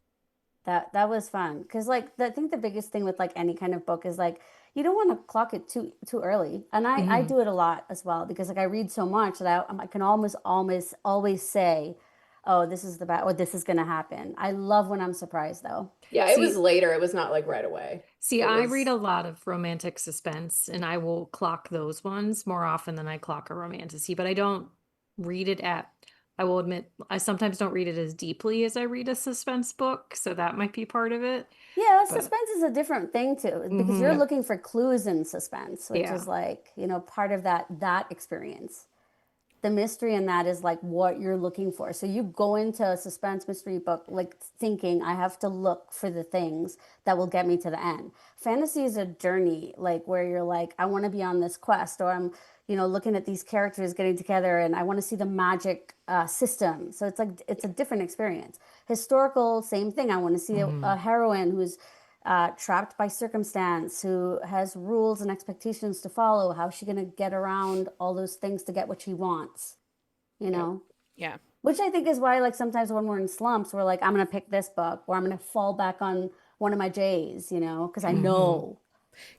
That was fun because like I think the biggest thing with like any kind of book is like you don't want to clock it too early, and I do it a lot as well because like I read so much that I can almost always say, oh, this is or this is gonna happen. I love when I'm surprised though.
Yeah, it was later. It was not like right away.
See, I read a lot of romantic suspense, and I will clock those ones more often than I clock a romantasy, but I don't read it at I will admit, I sometimes don't read it as deeply as I read a suspense book, so that might be part of it.
Yeah,
But
suspense is a different thing too, because you're
mhm,
looking for clues in suspense, which
yeah.
is like, part of that experience. The mystery in that is like what you're looking for. So you go into a suspense mystery book like thinking I have to look for the things that will get me to the end. Fantasy is a journey, like where you're like, I want to be on this quest, or I'm, looking at these characters getting together and I want to see the magic system. So it's like it's a different experience. Historical, same thing. I want to see a
Mhm.
heroine who's trapped by circumstance, who has rules and expectations to follow. How's she going to get around all those things to get what she wants? You
Yep.
know,
Yeah.
which I think is why, like, sometimes when we're in slumps, we're like, I'm going to pick this book, or I'm going to fall back on one of my J's, because I
Mhm.
know.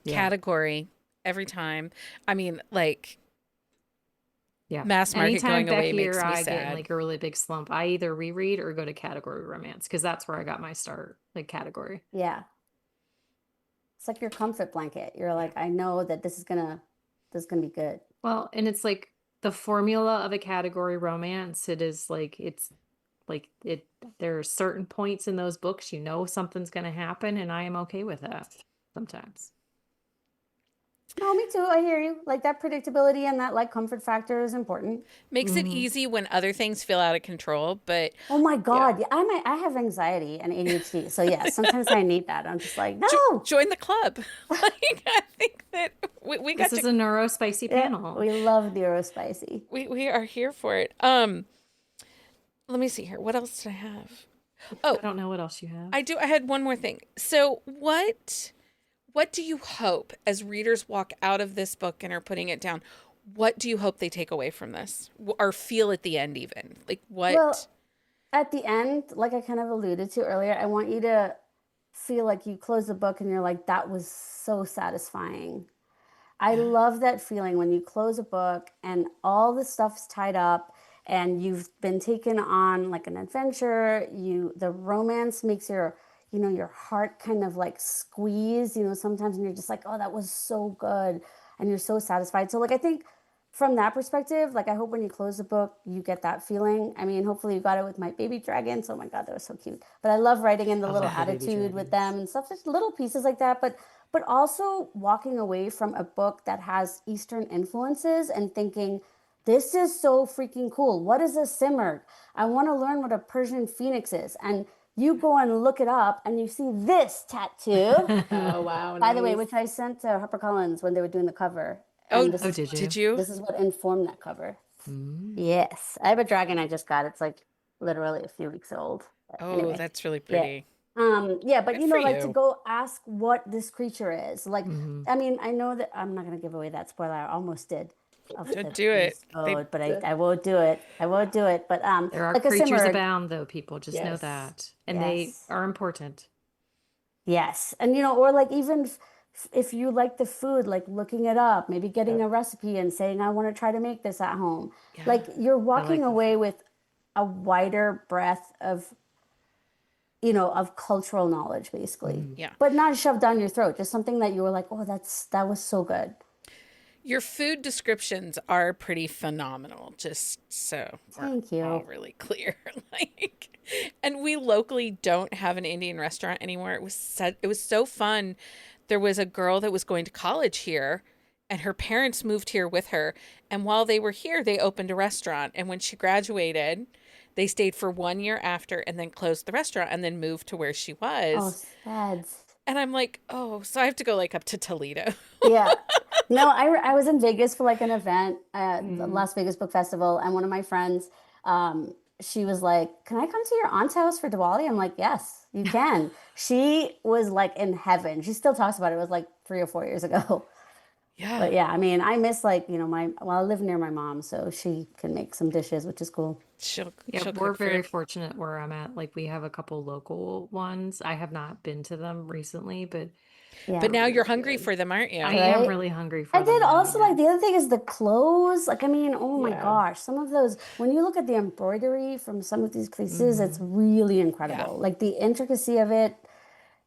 Yeah.
Category every time. I mean, like
Yeah.
mass market
Anytime
going away
Becky or
makes me
I get in
sad.
like a really big slump, I either reread or go to category romance because that's where I got my start, like category.
Yeah. It's like your comfort blanket. You're like, I know that this is gonna be good.
Well, and it's like the formula of a category romance. It is like it there are certain points in those books you know something's going to happen, and I am okay with that sometimes.
No, me too. I hear you. Like that predictability and that like comfort factor is important.
Makes it
Hmm.
easy when other things feel out of control, but
Oh my
Yeah.
God. Yeah, I have anxiety and ADHD. So yeah, sometimes I need that. I'm just like, no.
join the club. Like I think that we
This
got
is
to
a neuro spicy
Yeah,
panel.
we love neurospicy.
we are here for it. Let me see here. What else did I have?
I
Oh,
don't know what else you have.
I do. I had one more thing. So what do you hope as readers walk out of this book and are putting it down? What do you hope they take away from this or feel at the end even? Like
Well,
what?
at the end, like I kind of alluded to earlier, I want you to feel like you close the book and you're like, that was so satisfying. I
Yeah.
love that feeling when you close a book and all the stuff's tied up and you've been taken on like an adventure. The romance makes your heart kind of like squeeze, sometimes and you're just like, oh, that was so good. And you're so satisfied. So like I think from that perspective, like I hope when you close the book, you get that feeling. I mean, hopefully you got it with my baby dragons. Oh my God, that was so cute. But I love writing in the
I
little
love the baby
attitude with
dragons.
them and stuff, just little pieces like that. But also walking away from a book that has Eastern influences and thinking, this is so freaking cool. What is a simurgh? I want to learn what a Persian phoenix is. And you go and look it up and you see this tattoo,
Oh, wow,
by the way,
nice.
which I sent to HarperCollins when they were doing the cover.
Oh,
And this
Oh,
is
did
did
you?
you?
this is what informed that cover.
Mm.
Yes, I have a dragon I just got. It's like literally a few weeks old. But
Oh,
anyway,
that's really
yeah.
pretty.
Yeah, but
Good for
like to
you.
go ask what this creature is. Like,
Hmm.
I mean, I know that I'm not gonna give away that spoiler. I almost did of
Don't
the
do it. They
episode, but I won't do it. I won't do it. But
There are
like a
creatures
simurgh,
abound, though, people. Just know
Yes.
that. And they
yes.
are important.
Yes. And or like even if you like the food, like looking it up, maybe getting
Yep.
a recipe and saying, I want to try to make this at home.
yeah.
Like you're
I
walking
like the
away
food.
with a wider breadth of cultural knowledge, basically.
Mm.
Yeah.
But not shoved down your throat, just something that you were like, oh, that was so good.
Your food descriptions are pretty phenomenal, just so we're
Thank
all
you.
really clear. Like, and we locally don't have an Indian restaurant anymore. It was so fun. There was a girl that was going to college here, and her parents moved here with her. And while they were here, they opened a restaurant. And when she graduated, they stayed for 1 year after, and then closed the restaurant, and then moved to where she
Oh,
was.
sad.
And I'm like, oh, so I have to go like up to Toledo.
Yeah. No, I was in Vegas for like an event at the
Mm.
Las Vegas Book Festival, and one of my friends, she was like, "Can I come to your aunt's house for Diwali?" I'm like, "Yes, you can." She was like in heaven. She still talks about it. It was like 3 or 4 years ago.
Yeah.
But yeah, I mean, I miss like, I live near my mom, so she can make some dishes, which is cool.
Yeah,
She'll
we're
cook for you.
very fortunate where I'm at. Like we have a couple local ones. I have not been to them recently, but
But
Yeah.
now you're
they're
hungry
good.
for them, aren't
I
you?
am
Right?
really hungry
I
for them
did
now.
also like the other thing is the clothes. Like, I mean, oh my
Yeah.
gosh, some of those, when you look at the embroidery from some of these places, it's
Hmm.
really
Yeah.
incredible. Like the intricacy of it,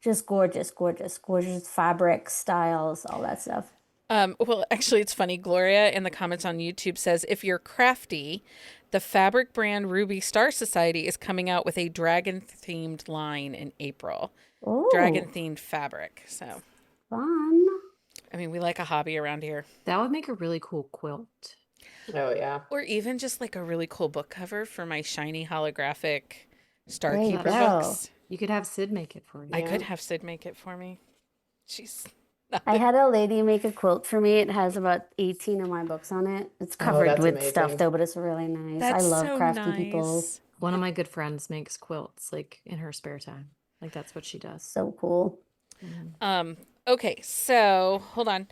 just gorgeous, gorgeous, gorgeous fabric styles, all that stuff.
Well, actually, it's funny. Gloria in the comments on YouTube says, if you're crafty, the fabric brand Ruby Star Society is coming out with a dragon-themed line in April.
Oh,
Dragon-themed fabric. So,
fun.
I mean, we like a hobby around here.
That would make a really cool quilt.
Oh yeah.
Or even just like a really cool book cover for my shiny holographic
There you
Starkeeper
go.
books.
You could have Sid make it for you.
I
Yeah.
could have Sid make it for me. She's
I had a lady make a quilt for me. It has about 18 of my books on it. It's covered
that's
with stuff
amazing.
though, but it's really nice.
That's
I love
so
crafty people.
nice.
One of my good friends makes quilts like in her spare time. Like that's what she does.
So cool.
Okay, so hold on.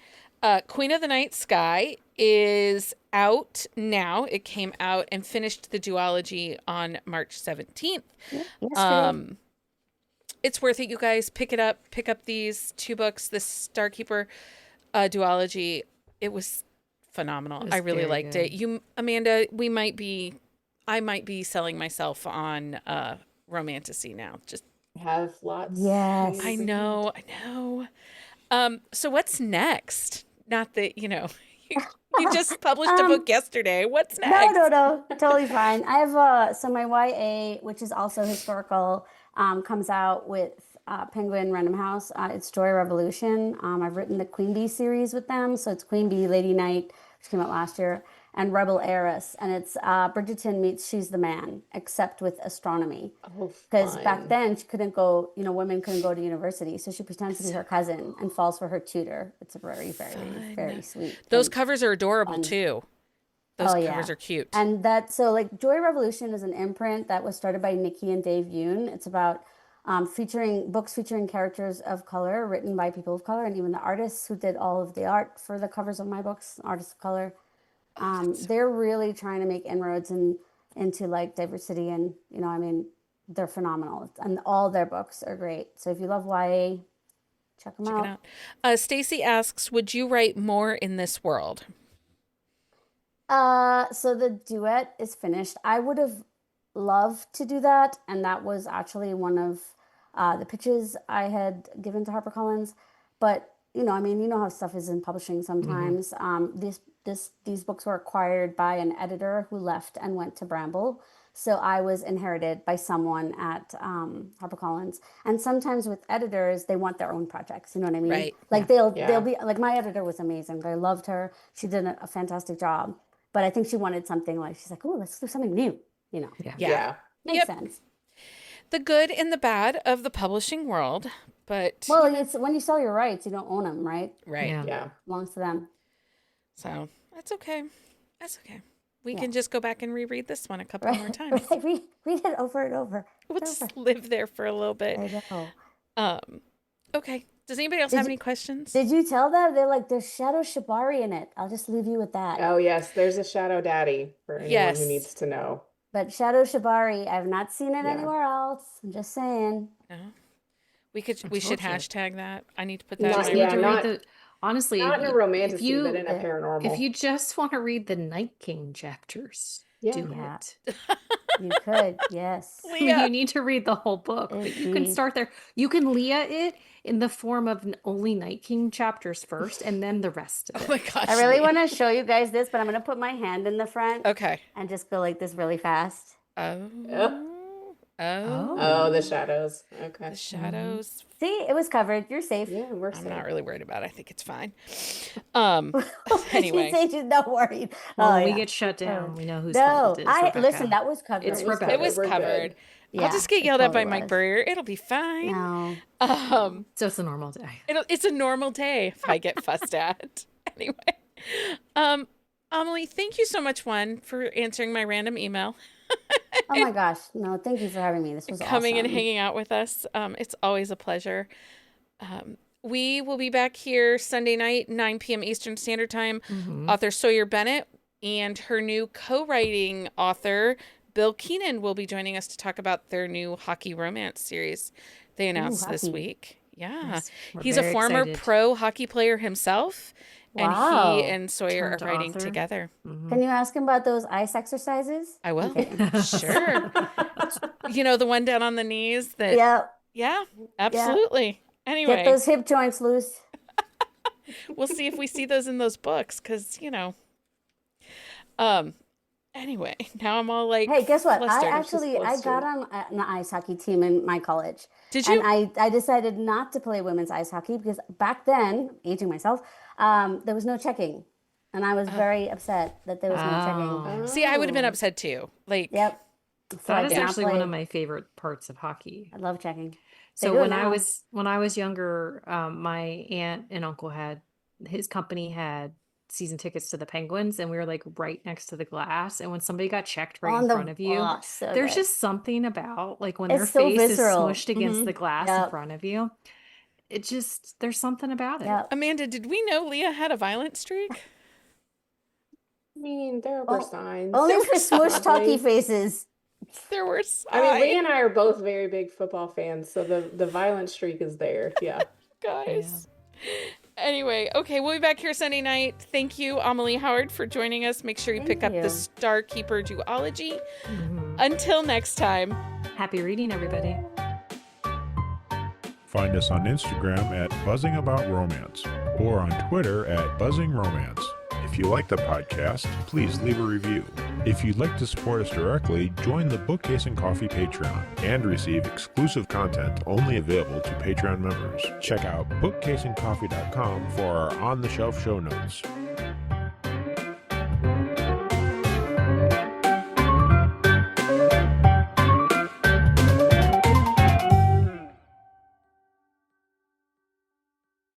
Queen of the Night Sky is out now. It came out and finished the duology on March 17th.
Yeah, yesterday.
It's worth it, you guys. Pick it up. Pick up these 2 books, this Starkeeper duology. It was phenomenal.
It was
I really
very
liked
good.
it. You, Amanda, I might be selling myself on Romantasy now. Just
Have lots.
Yes.
I know. So what's next? Not that, you just published a book yesterday. What's next?
No, totally fine. I have so my YA, which is also historical, comes out with Penguin Random House. It's Joy Revolution. I've written the Queen Bee series with them, so it's Queen Bee, Lady Knight, which came out last year, and Rebel Heiress, and it's Bridgerton meets She's the Man, except with astronomy.
Oh,
Because back
fun.
then she couldn't go, women couldn't go to university, so she pretends to be her cousin and falls for her tutor. It's a very, very, very sweet.
Those
and
covers are adorable
fun.
too. Those
Oh,
covers
yeah.
are cute.
And so like Joy Revolution is an imprint that was started by Nikki and Dave Yoon. It's about books featuring characters of color written by people of color, and even the artists who did all of the art for the covers of my books, artists of color. They're really trying to make inroads into like diversity, and they're phenomenal, and all their books are great. So if you love YA, check them
Check
out.
it out. Stacy asks, would you write more in this world?
So the duet is finished. I would have loved to do that, and that was actually one of the pitches I had given to HarperCollins. But you know how stuff is in publishing sometimes. These books were acquired by an editor who left and went to Bramble. So I was inherited by someone at HarperCollins. And sometimes with editors, they want their own projects. You know what I mean?
Right.
Like
Yeah.
they'll be like, my editor was amazing. I loved her. She did a fantastic job. But I think she wanted something like, she's like, oh, let's do something new.
Yeah.
Yeah.
Makes
Yep.
sense.
The good and the bad of the publishing world, but
Well, it's when you sell your rights, you don't own them, right?
right.
Yeah.
Yeah.
Belongs to them.
So that's okay. That's okay. We
Yeah.
can just go back and reread this one a couple more
Right.
times.
Right. Read it over and over.
We'll
and
just
over.
live there for a little bit.
I know.
Okay. Does anybody else
Did
have
you-
any questions?
Did you tell them? They're like, there's Shadow Shibari in it. I'll just leave you with that.
Oh yes, there's a Shadow Daddy for anyone
Yes.
who needs to know.
But Shadow Shibari, I've not seen it
Yeah.
anywhere else. I'm just saying.
No? We should
told you.
hashtag that. I need to put
Not-
that
Just
in
need
my
to
yeah,
room.
read
not-
the honestly,
Not in a
if
romantasy,
you
but in a paranormal.
if you just want to read the Night King chapters,
Yeah.
do
Yeah.
it.
You could, yes.
Leah.
You need to read the whole book, but you can
Indeed.
start there. You can Leah it in the form of only Night King chapters first, and then the rest of
Oh
it.
my gosh.
I really
Leah.
want to show you guys this, but I'm going to put my hand in the front
Okay.
and just go like this really fast.
Oh.
Oh.
Oh, the shadows. Okay.
The shadows.
See, it was covered. You're safe.
Yeah, we're
I'm
safe.
not really worried about it. I think it's fine.
Anyway.
Anyway.
She's not worried.
Well,
Oh,
when we
yeah.
get shut down, we know whose
No,
fault it is. Rebecca.
listen, that was covered.
It's
It was
Rebecca.
It was
We're good.
covered.
Yeah,
I'll just get
it
yelled at by
totally
Mike
was.
Burrier. It'll be fine.
No.
So it's a normal day.
It's a normal day if I get fussed at. Anyway. Amalie, thank you so much, for answering my random email.
Oh my gosh. No, thank you for having me. This was
Coming and
awesome.
hanging out with us. It's always a pleasure. We will be back here Sunday night, 9 p.m. Eastern Standard Time. Author Sawyer Bennett and her new co-writing author, Bill Keenan, will be joining us to talk about their new hockey romance series they announced this
hockey.
week. Yeah.
Yes, we're
He's a
very
former
excited.
pro hockey player himself, and
Wow.
he and Sawyer
Turned
are writing
author.
together.
Can you ask him about those ice exercises?
I will.
Okay.
Sure. The one down on the knees that
Yeah.
Yeah, absolutely. Anyway.
Get those hip joints loose.
We'll see if we see those in those books, because anyway, now I'm all like,
Hey, guess what?
flustered.
I got on an ice hockey team in my college.
Did you?
And I decided not to play women's ice hockey because back then, aging myself, there was no checking. And I was very upset that there was no checking.
See, I would have been upset too. Like,
Yep. So I
That is
did not
actually one
play.
of my favorite parts of hockey.
I love checking. They
So
do it
when
now.
I was younger, my aunt and uncle had his company had season tickets to the Penguins, and we were like right next to the glass. And when somebody got checked right
On
in
the
front of you,
so
there's
good.
just something about like when
It's
their
so
face is
visceral.
smushed against the glass in
Yep.
front of you. It just there's something about it.
Yep.
Amanda, did we know Leah had a violent streak?
I mean, there were signs.
Only for smush
Probably.
talkie faces.
There were
I mean, Leah
signs.
and I are both very big football fans, so the violent streak is there. Yeah.
Guys. Anyway, okay, we'll be back here Sunday night. Thank you, Amalie Howard, for joining us. Make sure you
Thank
pick up
you.
the Star Keeper duology.
Mhm.
Until next time.
Happy reading, everybody.
Find us on Instagram at Buzzing About Romance or on Twitter at Buzzing Romance. If you like the podcast, please leave a review. If you'd like to support us directly, join the Bookcase and Coffee Patreon and receive exclusive content only available to Patreon members. Check out bookcaseandcoffee.com for our on-the-shelf show notes.